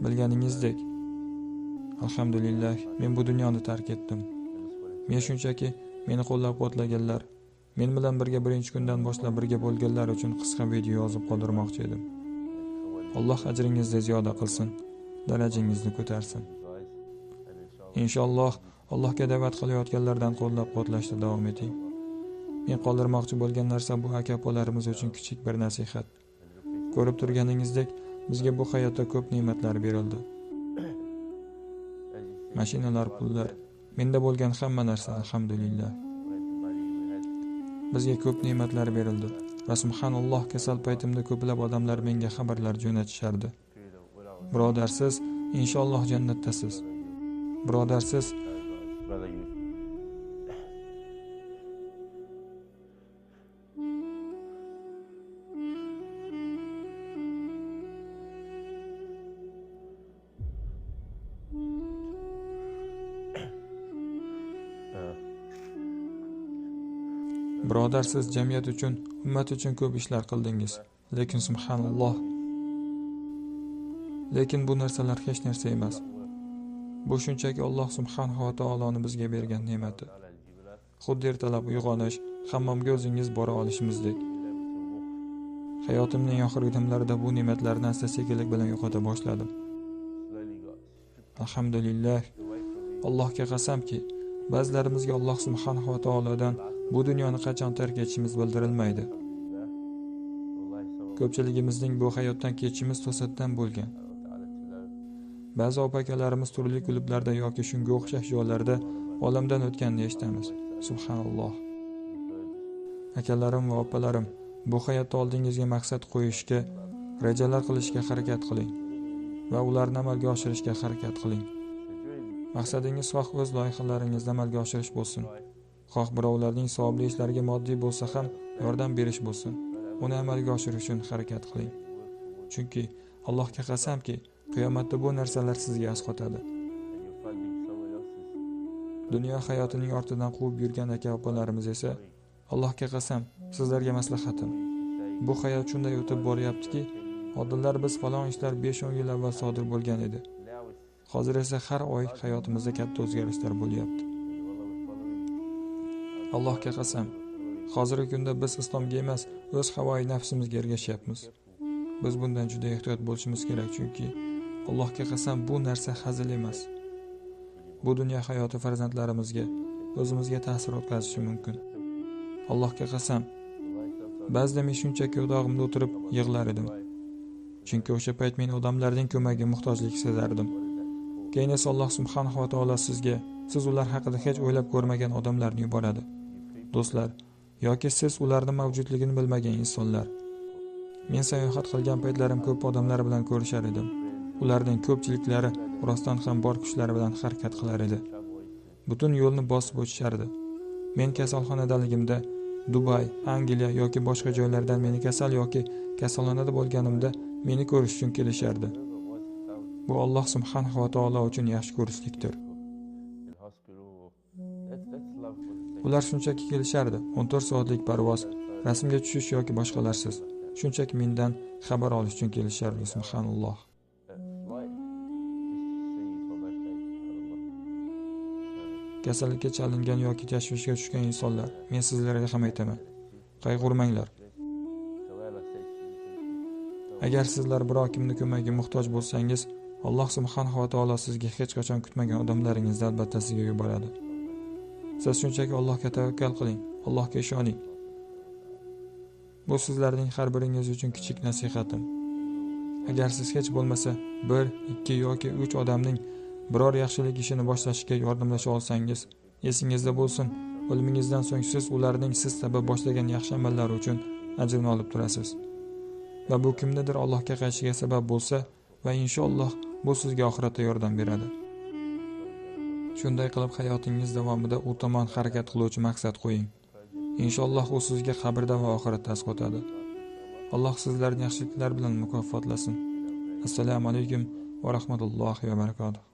Bilganingizdek, alhamdulillah, men bu dunyoni tark etdim. Men shunchaki meni qo'llab-quvvatlaganlar, men bilan birga birinchi kundan boshlab birga bo'lganlar uchun qisqa video yozib qoldirmoqchi edim. Alloh ajringizni ziyoda qilsin, darajangizni ko'tarsin. Inshaalloh Allohga da'vat qilayotganlardan qo'llab-quvvatlashda davom eting. Men qoldirmoqchi bo'lgan narsa bu aka-opalarimiz uchun kichik bir nasihat. Ko'rib turganingizdek, bizga bu hayotda ko'p ne'matlar berildi. Mashinalar, pullar, menda bo'lgan hamma narsa alhamdulillah. Bizga ko'p ne'matlar berildi. Va subhanalloh, kasal paytimda ko'plab odamlar menga xabarlar jo'natishardi. Birodar, siz inshaalloh jannatdasiz. Birodar, siz Birodar, siz jamiyat uchun, ummat uchun ko'p ishlar qildingiz. Lekin subhanalloh. Lekin bu narsalar hech narsa emas. Bu shunchaki Alloh subhanahu va taoloning bizga bergan ne'mati. Xuddi ertalab uyg'onish, hammomga o'zingiz bora olishimizdek. Hayotimning oxirgi damlarida bu ne'matlarni asta-sekinlik bilan yo'qota boshladim. Alhamdulillah. Allohga qasamki, ba'zilarimizga Alloh subhanahu va taolodan bu dunyoni qachon tark etishimiz bildirilmaydi. Ko'pchiligimizning bu hayotdan ketishimiz to'satdan bo'lgan. Ba'zi opakalarimiz turli klublarda yoki shunga o'xshash joylarda olamdan o'tganini eshitamiz. Subhanalloh. Akalarim va opalarim, bu hayotda oldingizga maqsad qo'yishga, rejalar qilishga harakat qiling va ularni amalga oshirishga harakat qiling. Maqsadingiz xoh o'z loyihalaringizni amalga oshirish bo'lsin, xoh birovlarning savobli ishlariga moddiy bo'lsa ham yordam berish bo'lsin. Uni amalga oshirish uchun harakat qiling. Chunki Allohga qasamki, qiyomatda bu narsalar sizga asqotadi. Dunyo hayotining ortidan quvib yurgan aka-opalarimiz esa, Allohga qasam, sizlarga maslahatim. Bu hayot shunday o'tib boryaptiki, oldinlar biz falon ishlar 5-10 yil avval sodir bo'lgan edi. Hozir esa har oy hayotimizda katta o'zgarishlar bo'lyapti. Allohga qasam, hozirgi kunda biz islomga emas, o'z havoyi nafsimizga ergashyapmiz. Biz bundan juda ehtiyot bo'lishimiz kerak, chunki Allohga qasam, bu narsa hazil emas. Bu dunyo hayoti farzandlarimizga, o'zimizga ta'sir o'tkazishi mumkin. Allohga qasam, ba'zida men shunchaki o'dog'imda o'tirib yig'lar edim. Chunki o'sha payt men odamlarning ko'magiga muhtojlik sezardim. Keyin esa Alloh subhanahu va taolo sizga, siz ular haqida hech o'ylab ko'rmagan odamlarni yuboradi. Do'stlar, yoki siz ularning mavjudligini bilmagan insonlar. Men sayohat qilgan paytlarim ko'p odamlar bilan ko'rishar edim. Ularning ko'pchiliklari rostdan ham bor kuchlari bilan harakat qilar edi. Butun yo'lni bosib o'tishardi. Men kasalxonadaligimda Dubay, Angliya yoki boshqa joylardan meni kasal yoki kasalxonada bo'lganimda meni ko'rish uchun kelishardi. Bu Alloh subhanahu va taolo uchun yaxshi ko'rishlikdir. Ular shunchaki kelishardi. 14 soatlik parvoz, rasmga tushish yoki boshqalarsiz. Shunchaki mendan xabar olish uchun kelishardi. Subhanalloh. Kasallikka chalingan yoki tashvishga tushgan insonlar, men sizlarga ham aytaman. Qayg'urmanglar. Agar sizlar biror kimning ko'magiga muhtoj bo'lsangiz, Alloh subhanahu va taolo sizga hech qachon kutmagan odamlaringizni albatta sizga yuboradi. Siz shunchaki Allohga tavakkal qiling, Allohga ishoning. Bu sizlarning har biringiz uchun kichik nasihatim. Agar siz hech bo'lmasa 1, 2 yoki 3 odamning biror yaxshilik ishini boshlashiga yordamlasha olsangiz, esingizda bo'lsin, o'limingizdan so'ng siz ularning siz sabab boshlagan yaxshi amallari uchun ajrni olib turasiz. Va bu kimnidir Allohga qaytishiga sabab bo'lsa va inshaalloh bu sizga oxiratda yordam beradi. Shunday qilib hayotingiz davomida u tomon harakat qiluvchi maqsad qo'ying. Inshaalloh u sizga qabrda va oxiratda asqotadi. Alloh sizlarni yaxshiliklar bilan mukofotlasin. Assalomu alaykum va rahmatullohi va barakatuh.